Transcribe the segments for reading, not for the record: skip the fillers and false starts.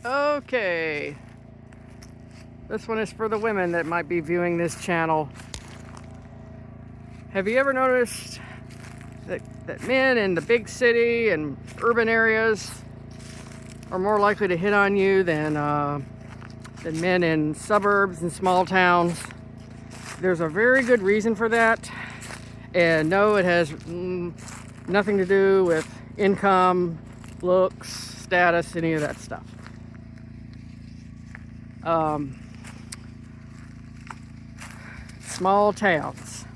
Okay, this one is for the women that might be viewing this channel. Have you ever noticed that men in the big city and urban areas are more likely to hit on you than men in suburbs and small towns? There's a very good reason for that, and no, it has nothing to do with income, looks, status, any of that stuff. Small towns.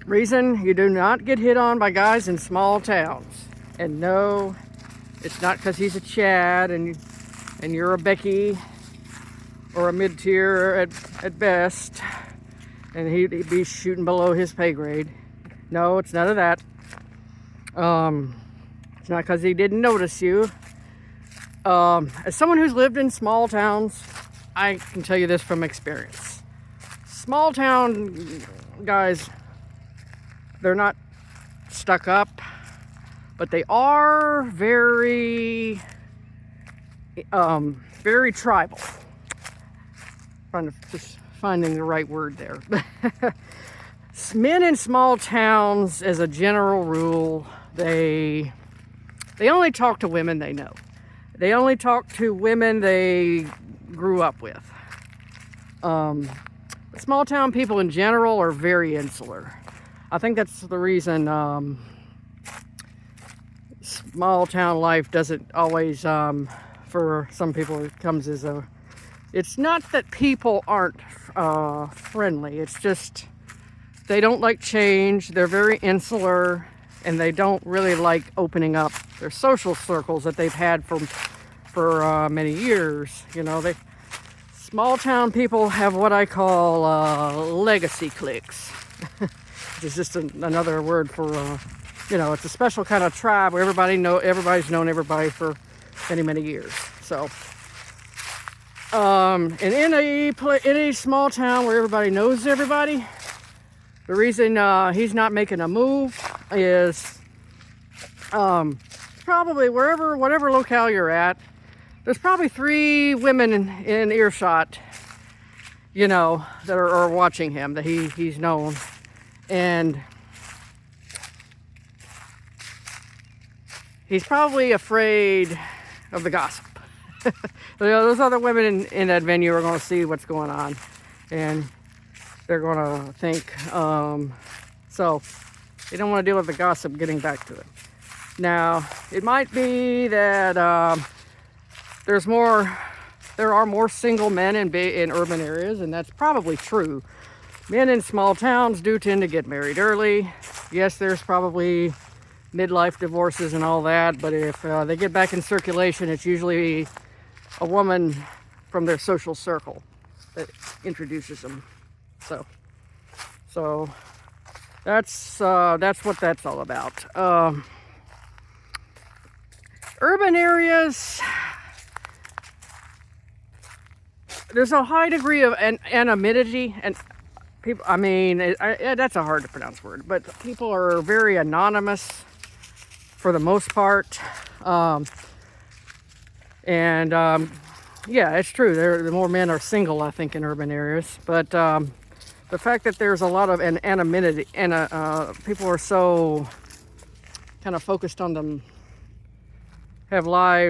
Reason you do not get hit on by guys in small towns. And no, it's not because he's a Chad and you're a Becky or a mid-tier at best, and he'd be shooting below his pay grade. No, it's none of that. It's not because he didn't notice you. As someone who's lived in small towns, I can tell you this from experience. Small town guys, they're not stuck up, but they are very tribal. Just finding the right word there. Men in small towns, as a general rule, they only talk to women they know. They only talk to women they grew up with. Small town people in general are very insular. I think that's the reason small town life doesn't always, for some people, it comes as a... It's not that people aren't friendly. It's just they don't like change. They're very insular, and they don't really like opening up their social circles that they've had for many years. You know, small town people have what I call legacy cliques. It's just another word for it's a special kind of tribe where everybody's known everybody for many years. So and in a small town where everybody knows everybody, the reason he's not making a move is probably whatever locale you're at, there's probably 3 women in earshot, that are watching him, that he's known. And he's probably afraid of the gossip. Those other women in that venue are going to see what's going on, and they're going to think, so they don't want to deal with the gossip getting back to it. Now, it might be that there are more single men in urban areas, and that's probably true. Men in small towns do tend to get married early. Yes, there's probably midlife divorces and all that, but if they get back in circulation, it's usually a woman from their social circle that introduces them. So that's what that's all about. Urban areas, there's a high degree of anonymity, and people, that's a hard to pronounce word, but people are very anonymous for the most part. Yeah, it's true. The more men are single, I think, in urban areas. But the fact that there's a lot of anonymity, and people are so kind of focused on them, have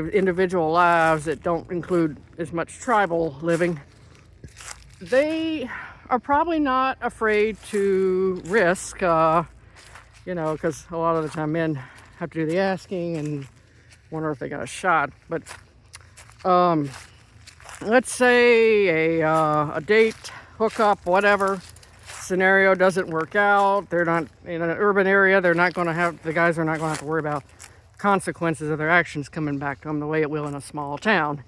individual lives that don't include as much tribal living, they are probably not afraid to risk, because a lot of the time men have to do the asking and wonder if they got a shot. But let's say a date, hookup, whatever scenario doesn't work out. They're not in an urban area. The guys are not going to have to worry about consequences of their actions coming back to them the way it will in a small town.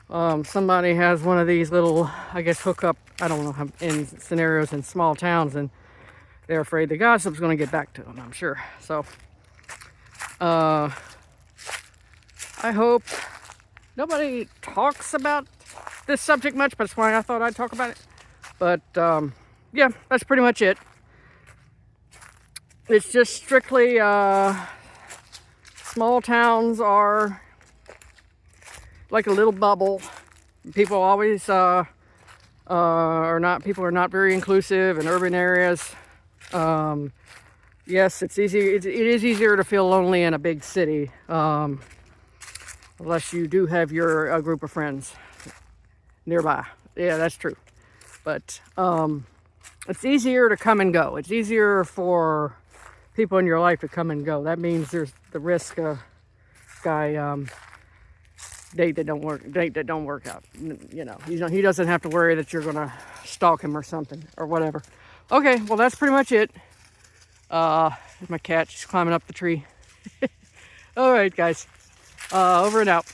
Somebody has one of these little, I guess, hookup, I don't know, in scenarios in small towns, and they're afraid the gossip's going to get back to them, I'm sure. So I hope nobody talks about this subject much, but that's why I thought I'd talk about it. But yeah, that's pretty much it. It's just strictly small towns are like a little bubble. People always are not very inclusive in urban areas. Yes, it is easier to feel lonely in a big city, unless you do have a group of friends nearby. Yeah, that's true. But it's easier to come and go. It's easier for people in your life to come and go. That means there's the risk of date that don't work out. You know, he doesn't have to worry that you're gonna stalk him or something or whatever. Okay, well that's pretty much it. My cat, she's climbing up the tree. All right, guys, over and out.